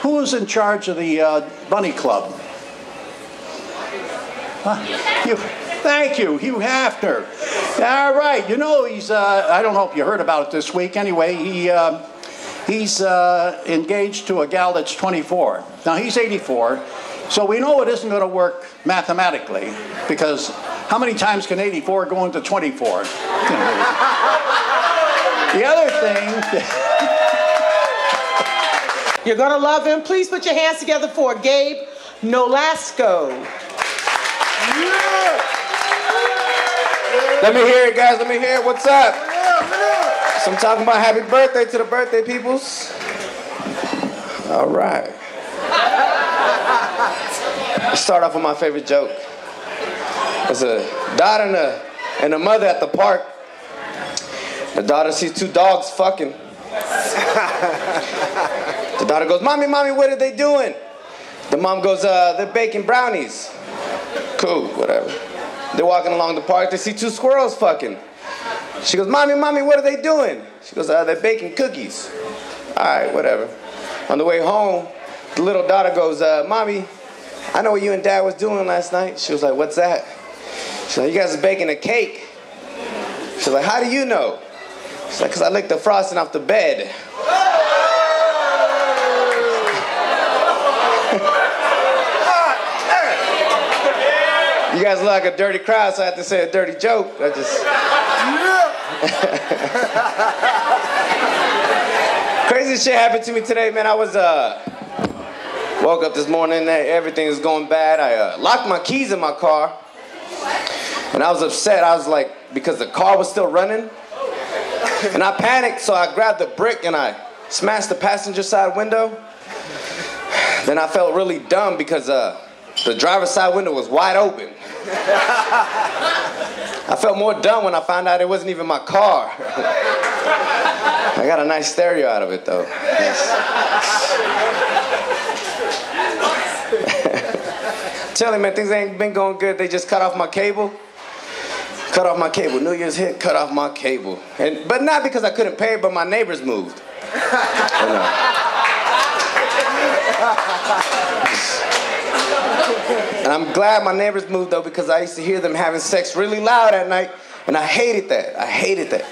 Who's in charge of the Bunny Club? You. Thank you, Hugh Hafner. All right, you know he's, I don't know if you heard about it this week. Anyway, he's engaged to a gal that's 24. Now, he's 84, so we know it isn't going to work mathematically, because how many times can 84 go into 24? The other thing... You're going to love him. Please put your hands together for Gabe Nolasco. Yeah. Let me hear it, guys. Let me hear it. What's up? So I'm talking about happy birthday to the birthday peoples. All right. Let's start off with my favorite joke. There's a daughter and a mother at the park. The daughter sees two dogs fucking. The daughter goes, "Mommy, mommy, what are they doing?" The mom goes, "They're baking brownies." Cool, whatever. They're walking along the park. They see two squirrels fucking. She goes, "Mommy, mommy, what are they doing?" She goes, "They're baking cookies." All right, whatever. On the way home, the little daughter goes, "Mommy, I know what you and Dad was doing last night." She was like, "What's that?" She's like, "You guys are baking a cake." She's like, "How do you know?" She's like, "'Cause I licked the frosting off the bed." You guys look like a dirty crowd, so I have to say a dirty joke. I just... Crazy shit happened to me today, man. I was, woke up this morning, everything is going bad. I locked my keys in my car, and I was upset. I was like, because the car was still running, and I panicked, so I grabbed the brick and I smashed the passenger side window. Then I felt really dumb because the driver's side window was wide open. I felt more dumb when I found out it wasn't even my car. I got a nice stereo out of it, though. Tell him, man, things ain't been going good. They just cut off my cable. Cut off my cable. New Year's hit, cut off my cable. But not because I couldn't pay it, but my neighbors moved. And I'm glad my neighbors moved, though, because I used to hear them having sex really loud at night, and I hated that. I hated that.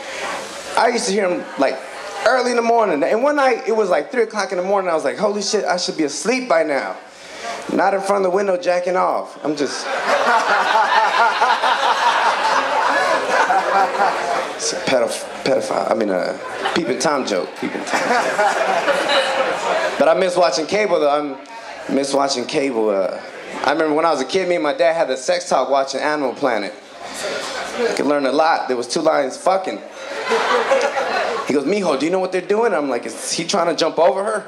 I used to hear them, like, early in the morning. And one night, it was like 3 o'clock in the morning. I was like, holy shit, I should be asleep by now. Not in front of the window jacking off. I'm just... It's a pedophile. I mean, a peeping Tom joke. Peeping Tom joke. But I miss watching cable, though. I miss watching cable. I remember when I was a kid, me and my dad had the sex talk watching Animal Planet. I could learn a lot. There was 2 lions fucking. He goes, "Mijo, do you know what they're doing?" I'm like, "Is he trying to jump over her?"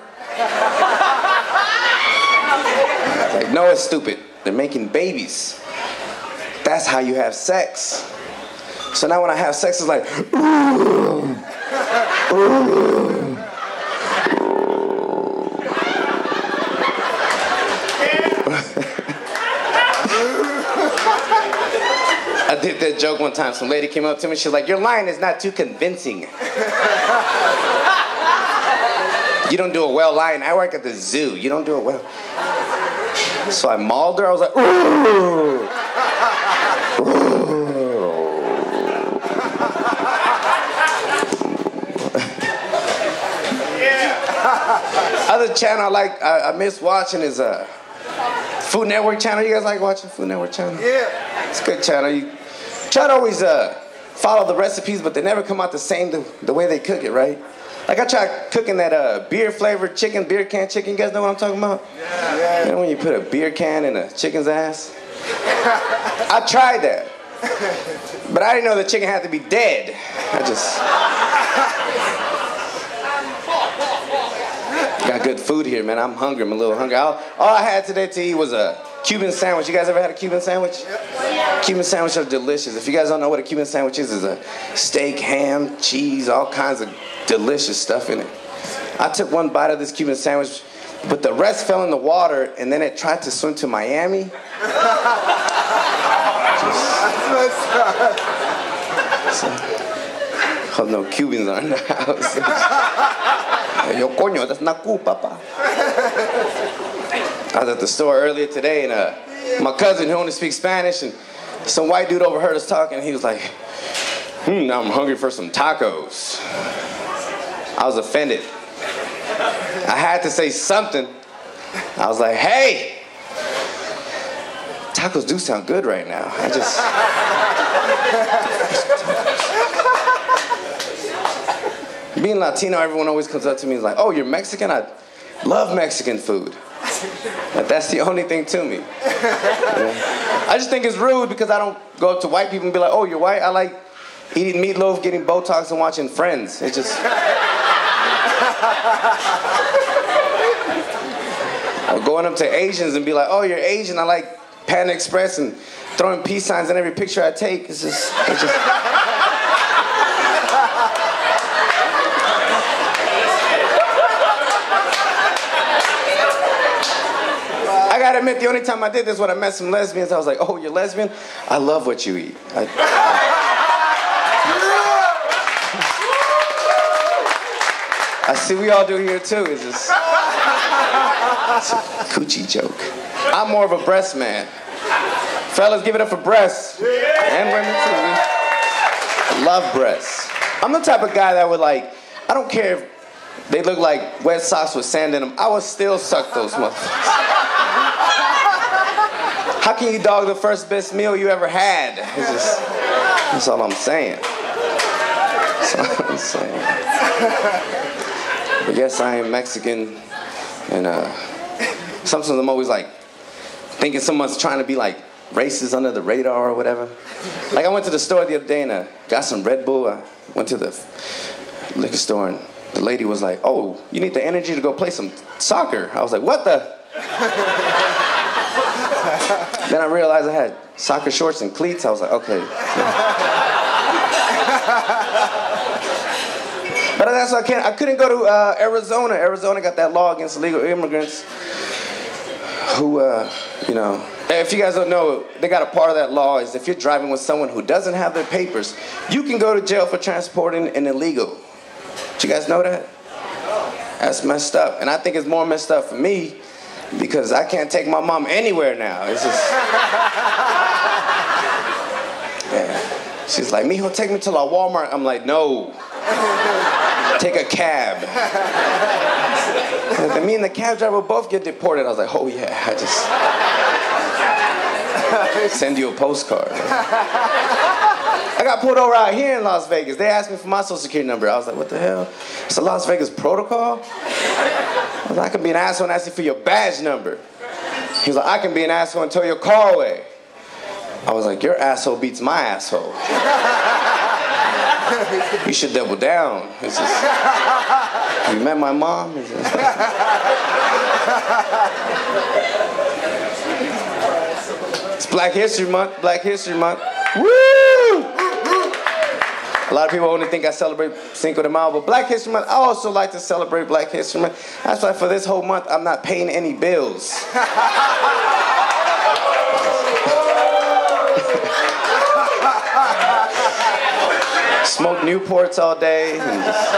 I was like, "No, it's stupid. They're making babies. That's how you have sex." So now when I have sex, it's like, I did that joke one time. Some lady came up to me. She's like, "Your line is not too convincing. You don't do a well line. I work at the zoo. You don't do it well." So I mauled her. I was like, "Ooh." Other channel I miss watching is Food Network channel. You guys like watching Food Network channel? Yeah. It's a good channel. You try to always follow the recipes, but they never come out the same the way they cook it, right? Like I tried cooking that beer flavored chicken, beer can chicken. You guys know what I'm talking about? Yeah. You know when you put a beer can in a chicken's ass? I tried that. But I didn't know the chicken had to be dead. Got good food here, man. I'm hungry. I'm a little hungry. All I had today to eat was a Cuban sandwich. You guys ever had a Cuban sandwich? Yep. Cuban sandwiches are delicious. If you guys don't know what a Cuban sandwich is a steak, ham, cheese, all kinds of delicious stuff in it. I took one bite of this Cuban sandwich, but the rest fell in the water, and then it tried to swim to Miami. Oh no, Cubans are in the house. Yo, coño, that's not cool, papa. I was at the store earlier today, and my cousin who only speaks Spanish, and some white dude overheard us talking, and he was like, now I'm hungry for some tacos. I was offended. I had to say something. I was like, hey, tacos do sound good right now. Being Latino, everyone always comes up to me and is like, oh, you're Mexican? I love Mexican food. But that's the only thing to me. I just think it's rude because I don't go up to white people and be like, oh, you're white? I like eating meatloaf, getting Botox, and watching Friends. It's just... Or going up to Asians and be like, oh, you're Asian. I like Panda Express and throwing peace signs in every picture I take. It's just... I gotta admit, the only time I did this when I met some lesbians, I was like, oh, you're lesbian? I love what you eat. I see we all do here too. It's just it's a coochie joke. I'm more of a breast man. Fellas, give it up for breasts. And women too. I love breasts. I'm the type of guy that would like, I don't care if they look like wet socks with sand in them, I would still suck those motherfuckers. How can you dog the first best meal you ever had? That's all I'm saying. That's all I'm saying. But yes, I am Mexican, and sometimes I'm always like thinking someone's trying to be like racist under the radar or whatever. Like I went to the store the other day and got some Red Bull. I went to the liquor store and the lady was like, oh, you need the energy to go play some soccer. I was like, what the? Then I realized I had soccer shorts and cleats. I was like, okay. But that's why I couldn't go to Arizona. Arizona got that law against illegal immigrants who, you know, if you guys don't know, they got a part of that law is if you're driving with someone who doesn't have their papers, you can go to jail for transporting an illegal. Did you guys know that? That's messed up. And I think it's more messed up for me because I can't take my mom anywhere now. It's just... Yeah. She's like, mijo, take me to la Walmart. I'm like, no. Take a cab. And me and the cab driver will both get deported. I was like, oh yeah, I just send you a postcard. I got pulled over out here in Las Vegas. They asked me for my social security number. I was like, what the hell? It's a Las Vegas protocol? I was like, I can be an asshole and ask you for your badge number. He was like, I can be an asshole and tow your car away. I was like, your asshole beats my asshole. You should double down. It's just, you met my mom? It's Black History Month. Black History Month. Woo! A lot of people only think I celebrate Cinco de Mayo, but Black History Month, I also like to celebrate Black History Month. That's why for this whole month, I'm not paying any bills. Smoke Newports all day and just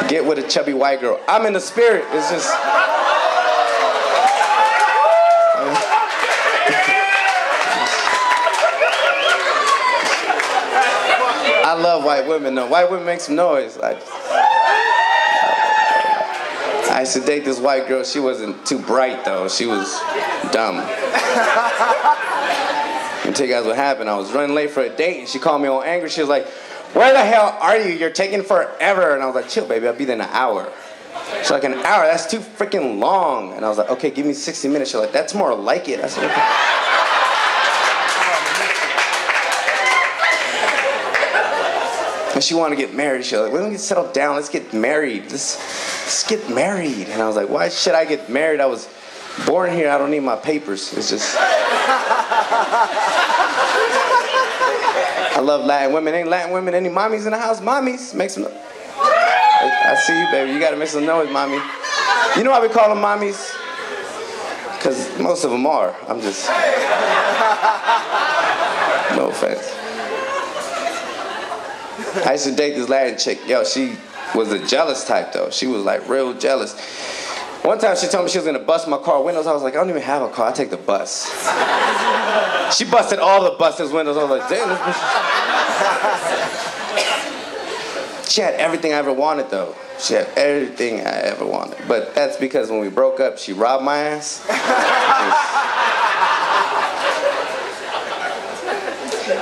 get with a chubby white girl. I'm in the spirit. It's just... I love white women though. White women make some noise. I used to date this white girl. She wasn't too bright though. She was dumb. I'll tell you guys what happened. I was running late for a date and she called me all angry. She was like, where the hell are you? You're taking forever. And I was like, chill baby, I'll be there in an hour. She's like, an hour? That's too freaking long. And I was like, okay, give me 60 minutes. She's like, that's more like it. I said, okay. And she wanted to get married. She was like, let me settle down. Let's get married. Let's get married. And I was like, why should I get married? I was born here. I don't need my papers. It's just... I love Latin women. Ain't Latin women any mommies in the house? Mommies, make some noise. I see you, baby. You got to make some noise, mommy. You know why we call them mommies? Because most of them are. I'm just... No offense. I used to date this Latin chick. Yo, she was a jealous type, though. She was, like, real jealous. One time she told me she was gonna bust my car windows. I was like, I don't even have a car, I take the bus. She busted all the bus's windows. I was like, damn, this bitch. She had everything I ever wanted though. She had everything I ever wanted. But that's because when we broke up, she robbed my ass.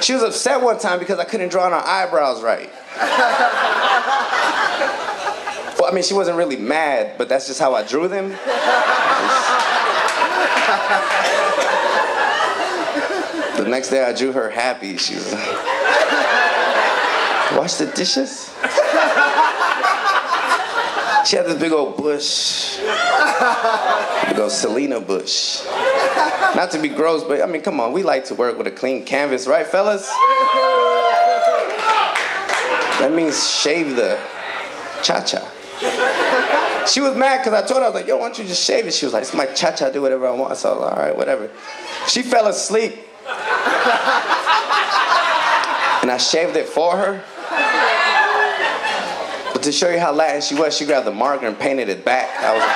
She was upset one time because I couldn't draw on her eyebrows right. Well, I mean, she wasn't really mad, but that's just how I drew them. The next day I drew her happy. She was like, wash the dishes? She had this big old bush. Big old Selena bush. Not to be gross, but I mean, come on, we like to work with a clean canvas, right, fellas? That means shave the cha-cha. She was mad because I told her, I was like, yo, why don't you just shave it? She was like, it's my cha-cha, do whatever I want. So I was like, all right, whatever. She fell asleep. And I shaved it for her. But to show you how Latin she was, she grabbed the marker and painted it back. I was like,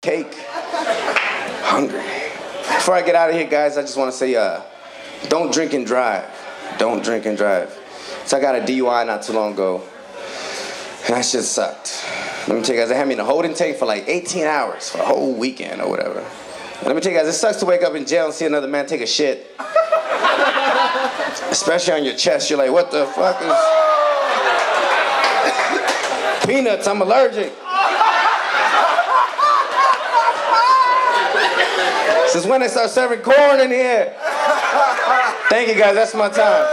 cake. Hungry. Before I get out of here, guys, I just want to say, don't drink and drive. Don't drink and drive. So I got a DUI not too long ago, and that shit sucked. Let me tell you guys, they had me in a holding tank for like 18 hours for a whole weekend or whatever. And let me tell you guys, it sucks to wake up in jail and see another man take a shit. Especially on your chest. You're like, what the fuck is... Peanuts, I'm allergic. Since when they start serving corn in here? Thank you guys, that's my time.